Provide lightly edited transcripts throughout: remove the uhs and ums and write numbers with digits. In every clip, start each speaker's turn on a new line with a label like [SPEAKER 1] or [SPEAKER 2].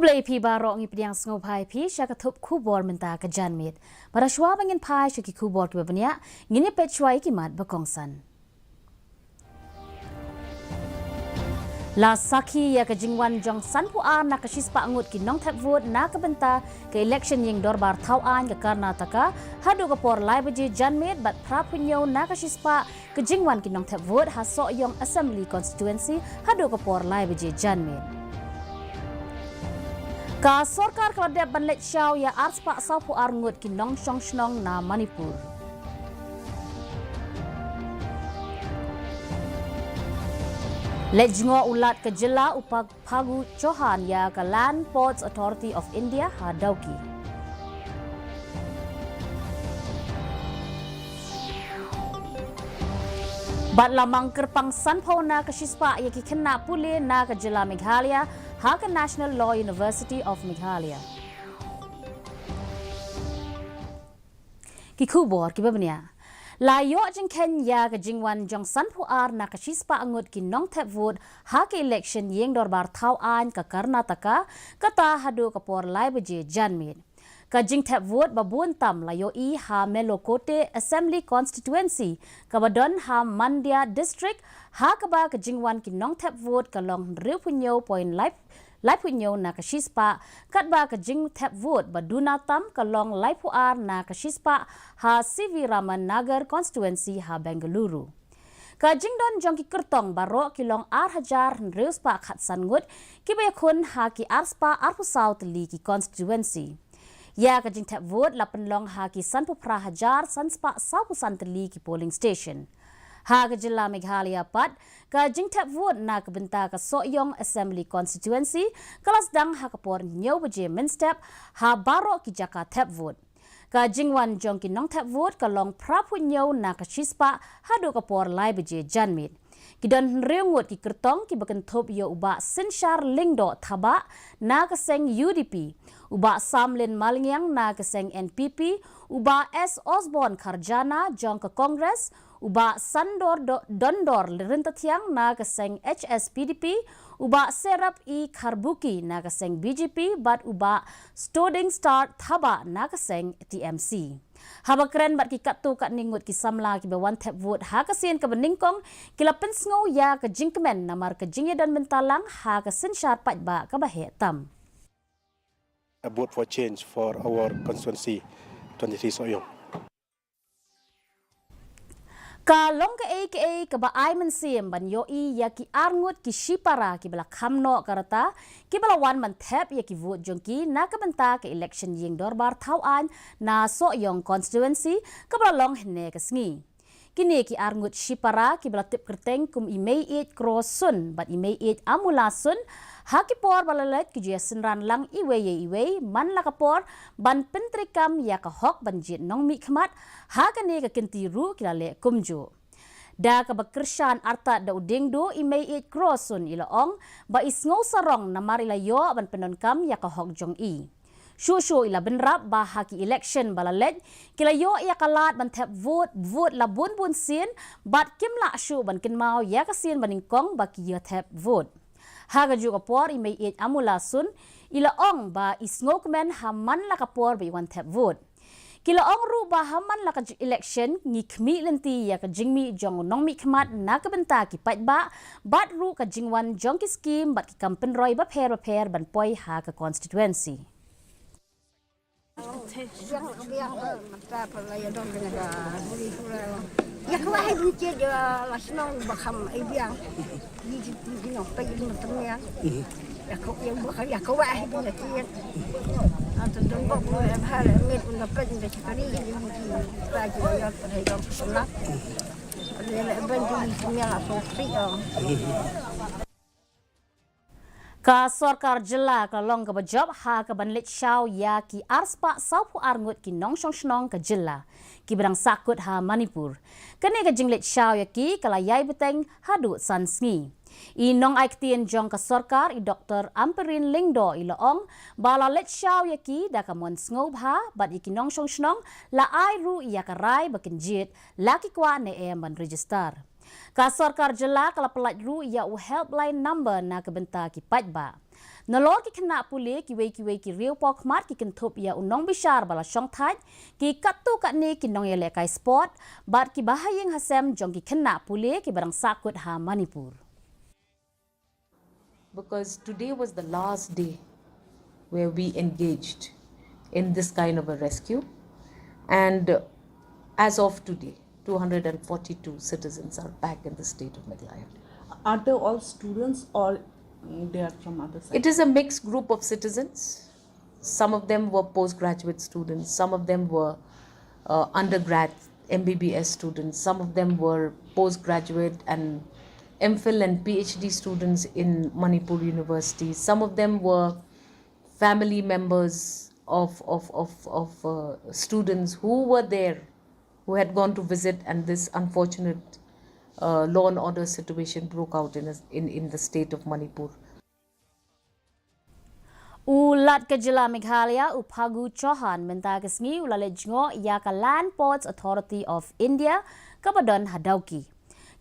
[SPEAKER 1] Kublai pi barok ngi pediang sngopai pi syakatup kubor menta ke janmit. Pada syua bangin pai syaki kubor ke bebenya, ngini pechwai kimat bekongsan. La saki ya ke jingwan jong sanpu ar na ke shispa angut ki nong tap vote na ke benta ke election ying dorbar tauan ke Karnataka hadu ke por lai beji janmit bat prapunyo na ke shispa ke jingwan ki nong tap vote hasok yong assembly constituency hadu ke por lai beji janmit. Ka sorkar keladep banlet syau ya arspa saupu arngut ki nong syong shnong na Manipur. Lejngo ulat ke jela upag pagu Johan ya ke Land Ports Authority of India hadauki. Bat lamang kerpang sanpau na ke shispa ya ki kena pulih na ke jela Meghalaya ha ke National Law University of Meghalaya. Ki kubor ki babnya. Layo jeng Kenya ke jingwan jong sanpu ar na ke shispa angut ki nong tap vote ha ke election yeng dorbar tauan ke Karnataka kata hadu ke por lai beje janmit. Ka jing tap vote babun tam layo i ha Melokote Assembly Constituency ke badon ha Mandya District ha ke ba ke jingwan ki nong tap vote ke long riu punyo point lai punyo na ke shispa kat ba ke jing tap vote baduna tam ke long lai puar na ke shispa ha CV Raman Nagar Constituency ha Bengaluru. Ka jing don jong ki kertong baro ki long ar hajar riu spa khat sangut ki be kun ha ki arspa arpu south li ki constituency. Ya ka jing tap vote la penlong ha ki sanpu pra hajar sanspa saupu santli ki polling station. Ha ke jela Meghalaya pat ka jing tap vote na ke benta ka Soyong Assembly Constituency kelas dang ha kapor nyau beje minstep ha baro ki jaka tap vote. Ka jingwan jong ki nong tap vote ka long prapu nyau na ka shispa hadu kapor lai beje janmit. Kidan riungut ki kertong ki bakan top yo uba Sinshar Lingdo thaba na ka seng UDP, uba Samlin Malingyang na ka seng NPP, uba S Osborne Karjana jong ka Congress, uba Sandor Dondor Rintathiang na ka seng HSPDP, uba Serap E Karbuki na ka seng BJP, bat uba Stoding Star thaba na ka seng TMC. Haba keren bat ki katu kat ningut ki samla ki bewan tap vote ha ka sien ka beningkong kila pensngau ya ka jingkemen namar ka jingye dan mentalang ha ka sinshar pat ba ka bahe tam.
[SPEAKER 2] A vote for change for our constituency 23 Soyong.
[SPEAKER 1] Ka long ka ba ai man siem ban yo I ya ki arngut ki shipara ki bala khamno karata ki bala wan man thep ya ki vote jongki na ka banta ka election ying dorbar tauan na Soyong constituency ka bala long hne ka sngi. Kini ki arngut shipara ki bala tip kerteng kum imei 8 cross sun bat imei 8 amula sun haki por balalet ki jia senran lang iwe man la kapor ban pentrikam ya ka hok ban jit nong mi khmat ha ka ne ka kinti ru ki le kumjo da ka bakrshan arta da udingdo imei 8 cross sun ila ong ba isngau sarong namar ila yo ban penon kam ya ka hok jong I Shushu ila benrap ba haki election balalet kila yo ya kalat ban tap vote la bun sin bat kim la shu ban kin mau ya ka sin baning kong ba ki ya tap vote. Haga juga por imei 8 amula sun ila ong ba isngokmen haman la kapor ba iwan tap vote. Kila ong ru ba haman la ka election ngi khmi lenti ya ka jingmi jong nong mi khmat na ka benta ki pat ba bat ru ka jingwan jong ki scheme bat ki kampen roi ba pher ban poi ha ka constituency.
[SPEAKER 3] Ya kau hai buncit ya lasnong bakam ibiang di nyok pe di matengnya ya kau yang bakal ya kau hai buncit atau dong kau boleh hal ini pun dapat di sekali ini mungkin baju ya pada yang pernah ada bantu di sini lah sofri
[SPEAKER 1] Ka sorkar jela ka long ka bajab ha ka banlet syau ya ki arspa saupu arngut ki nong shong shnong ka jela ki berang sakut ha Manipur. Kene ka jinglet syau ya ki kala yai beteng hadu san sngi. I nong aiktien jong ka sorkar I Dr. Amperin Lingdo ila ong bala let syau ya ki da ka mon sngob ha bat I ki nong shong shnong la ai ru ya ka rai bakin jit laki kwa ne ban register. Ka sarkar jela kala pelat ru ia u helpline number na kebenta ki pajba. Nalor ki kena pulih ki wei ki riu pok mat ki kentup ia unong bishar bala syong thaj ki katu kat ni ki nong yele kai sport bat ki bahayeng hasem jong ki kena pulih ki barang sakut ha Manipur.
[SPEAKER 4] Because today was the last day where we engaged in this kind of a rescue, and as of today 242 citizens are back in the state of Meghalaya.
[SPEAKER 5] Are they all students or they are from other side?
[SPEAKER 4] It is a mixed group of citizens. Some of them were postgraduate students, some of them were undergrad MBBS students, some of them were postgraduate and MPhil and PhD students in Manipur University. Some of them were family members of students who were there, who had gone to visit, and this unfortunate law and order situation broke out in the state of Manipur.
[SPEAKER 1] Ulat ke jela Meghalaya upagu Chauhan minta kesngi ulalejngo ya ka Land Ports Authority of India kapadon hadauki.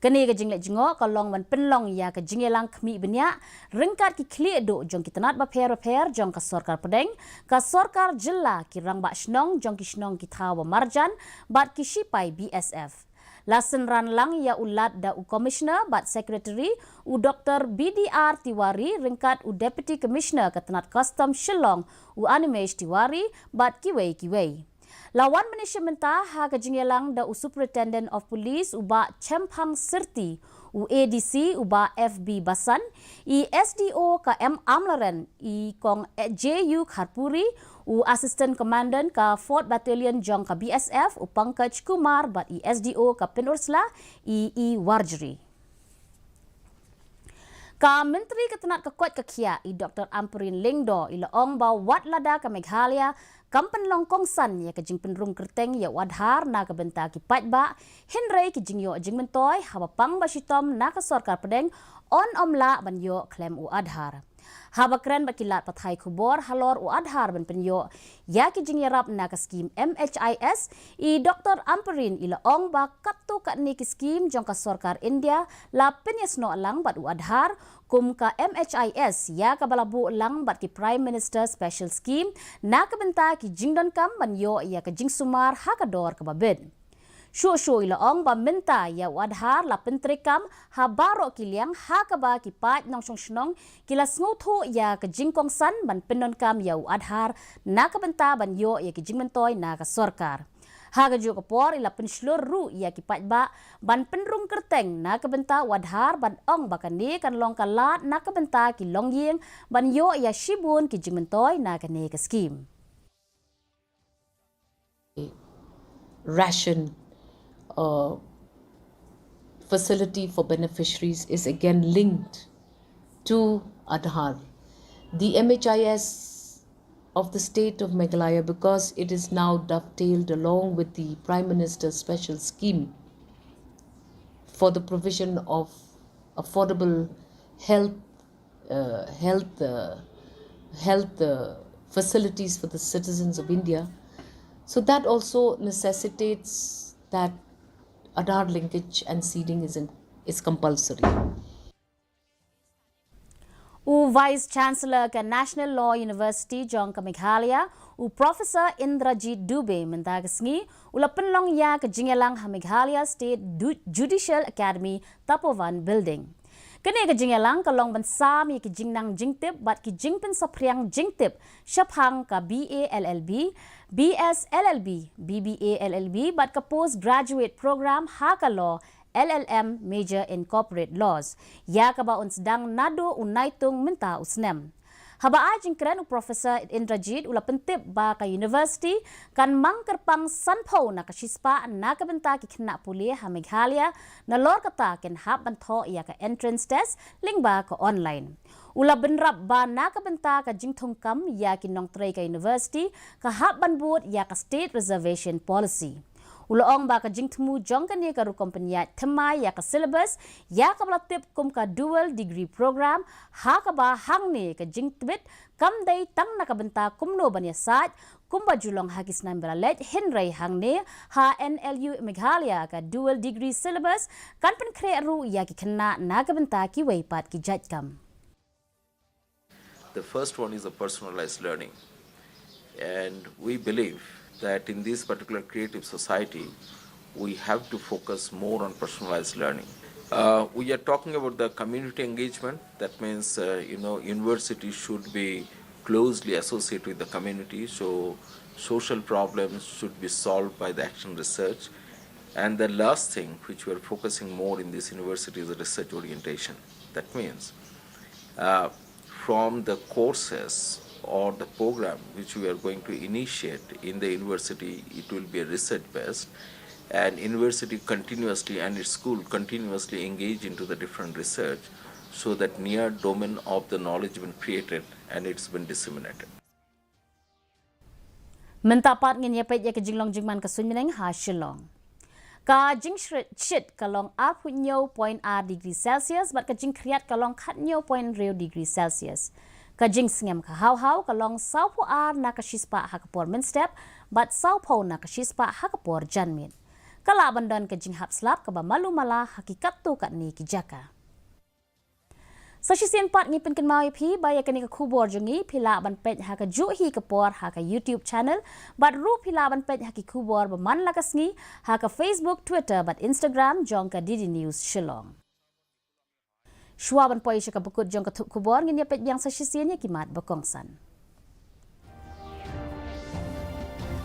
[SPEAKER 1] Kini ke jingle jingo kalong man penlong ya ke jingelang kmi benya ringkat ki kli do jong ki tanat ba per jong ka sarkar pedeng ka sarkar jela ki rang ba snong jong ki snong ki thaw marjan bat ki sipai BSF. Lasen ran lang ya ulat da u commissioner bat secretary u Dr. BDR Tiwari ringkat u deputy commissioner ketenat custom Shillong u Animesh Tiwari bat kiwei. Lawan Malaysia mentah ha kejingelang da u superintendent of police u ba Chempang Sirti u ADC u ba FB Basan i SDO ka M Amlaren i kong JU Kharpuri u assistant commandant ka 4th battalion jong ka BSF u Pankaj Kumar bat i SDO ka Penursla i Warjri. Ka Menteri Ketenat Kekuat Kekia i Dr. Ampurin Lingdo i laong ba wat lada ka Meghalaya kampen long kongsan ya ke jing penrung kerteng ya wadhar na ke benta ki pajba hinrei ki jing yo jing mentoy haba pang basitom na ke sarkar pedeng on omla ban yo klem u adhar. Haba kren bakilat pathai kubor halor u adhar ban penyo ya ki jing yarap na ke skim MHIS i Dr. Ampurin ila ong ba katu kat ni ki skim jong ka sarkar India la penyesno lang bat u adhar kum ka MHIS ya ka balabu lang bat ki Prime Minister Special Scheme na ka benta ki jingdon kam ban yo ya ka jing sumar ha ka dor ka babed. Shu ila ong ba minta ya wadhar la pentrikam ha baro kiliang ha ka ba ki pat nong snong kila snutho ya ka jingkong san ban penon kam ya wadhar na ka benta ban yo ya ki jingmentoy na ka sarkar. Ha ka ju ka por ila penslur ru ya ki pat ba ban penrung kerteng na ka benta wadhar ban ong bakani kan long kalat na ka benta ki long yeng ban yo ya shibun ki jingmentoy na ka ne ka scheme.
[SPEAKER 4] Ration facility for beneficiaries is again linked to Aadhaar. The MHIS of the state of Meghalaya, because it is now dovetailed along with the Prime Minister's special scheme for the provision of affordable health facilities for the citizens of India. So that also necessitates that Aadhaar linkage and seeding is compulsory.
[SPEAKER 1] U Vice Chancellor ka National Law University jong ka Meghalaya u Professor Indrajit Dubey mendagasngi ula penlong ya ka jingelang ha Meghalaya State Judicial Academy Tapovan Building. Kini ka jingelang kalong bansam ya ki jingnang jingtip bat ki jingpen sapriang jingtip syapang ka BA LLB, BS LLB, BBA LLB bat ka postgraduate program ha ka law LLM Major in Corporate Laws. Ya ka ba unsdang nado unaitung menta usnem. Haba ajing keren u Professor Indrajit ula pentip ba ka university kan mangkerpang sanpo na kasispa na kabenta ki kena pulih ha Meghalaya na lor kata ken hap bantho ya ka entrance test lingba ka online. Ula benrap ba na kabenta ka jingthong kam ya ki nong tray ka university ka hap banbut ya ka state reservation policy. Uloong ba ka jingtmu jong ka ni ka ru kompanya themai ya ka syllabus ya ka balatip kum ka dual degree program ha ka ba hang ni ka jingtbit kam dai tang na ka benta kumno banya sat kumba julong hagis nan beralet Henry hangne ha NLU Meghalaya ka dual degree syllabus kan pen kreru ya ki kena nagabenta ki weipat ki jatkam.
[SPEAKER 6] The first one is the personalized learning. And we believe that in this particular creative society, we have to focus more on personalized learning. We are talking about the community engagement. That means, university should be closely associated with the community. So social problems should be solved by the action research. And the last thing which we are focusing more in this university is the research orientation. That means from the courses or the program which we are going to initiate in the university, it will be research based, and university continuously and its school continuously engage into the different research so that near domain of the knowledge been created and it's been disseminated.
[SPEAKER 1] Mentapat ngin ya pet ya ke jinglong jingman ka sunmineng ha shilong. Ka jing shit kalong ap hunyo point r degree Celsius bat ka jing kriat kalong khatnyo point real degree Celsius. Ka jing singam ka hau kalong saupo ar na ka shispa hakapor min step bat saupo na ka shispa hakapor janmin. Kala bandan ka jing hap slap ka ba malu mala hakikat tu kat ni ki jaka. Sa sisian pat ngi pen kan mau pi baya kani ka kubor jungi pila ban pet ha ka ju hi ka por ha ka YouTube channel bat ru pila ban pet ha ki kubor ba man la ka sngi ha ka Facebook Twitter bat Instagram jong ka Didi News Shillong. Shwa ban poi ka bukut jong ka kubor ngi pet yang sa sisian ya kimat bakongsan.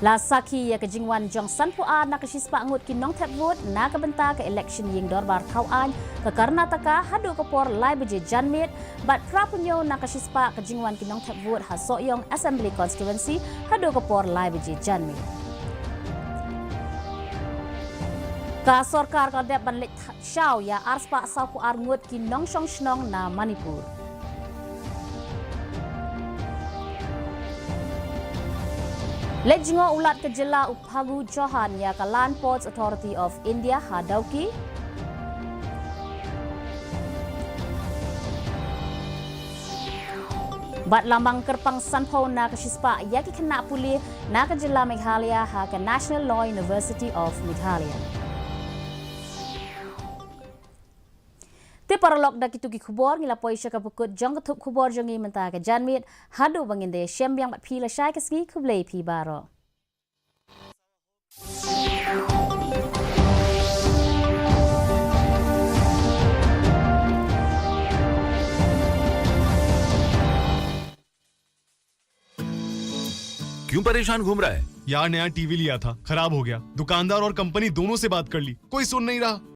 [SPEAKER 1] La saki ya ke jingwan jong sanpu a na ka shispa angut ki nong tap vote na ka benta ka election ying dorbar thawan ka Karnataka hadu ka por lai beje janmet bat prapunyo na ka shispa ka jingwan ki nong tap vote ha soyong assembly constituency hadu ka por lai beje janmet ka sarkar ka dep ban lek shaw ya arspa sapu arngut ki nong shong shnong na Manipur. Lejingo ulat ke jela Uphagu Johan ya ka Land Ports Authority of India hadauki. Bat lambang kerpang sanpo na ka shispa ya ki kena puli na ka jela Meghalaya ha ka National Law University of Meghalaya. Te paralok da kitu ki khubor ngila poisha ka bukut jong ka thup khubor jongi menta ka janmit hadu banginde shyambyang bat phila shai ka ski khublei phi baro.
[SPEAKER 7] क्यों परेशान घूम रहा है?
[SPEAKER 8] यार नया टीवी लिया था, खराब हो गया। दुकानदार और कंपनी दोनों से बात कर ली, कोई सुन नहीं रहा।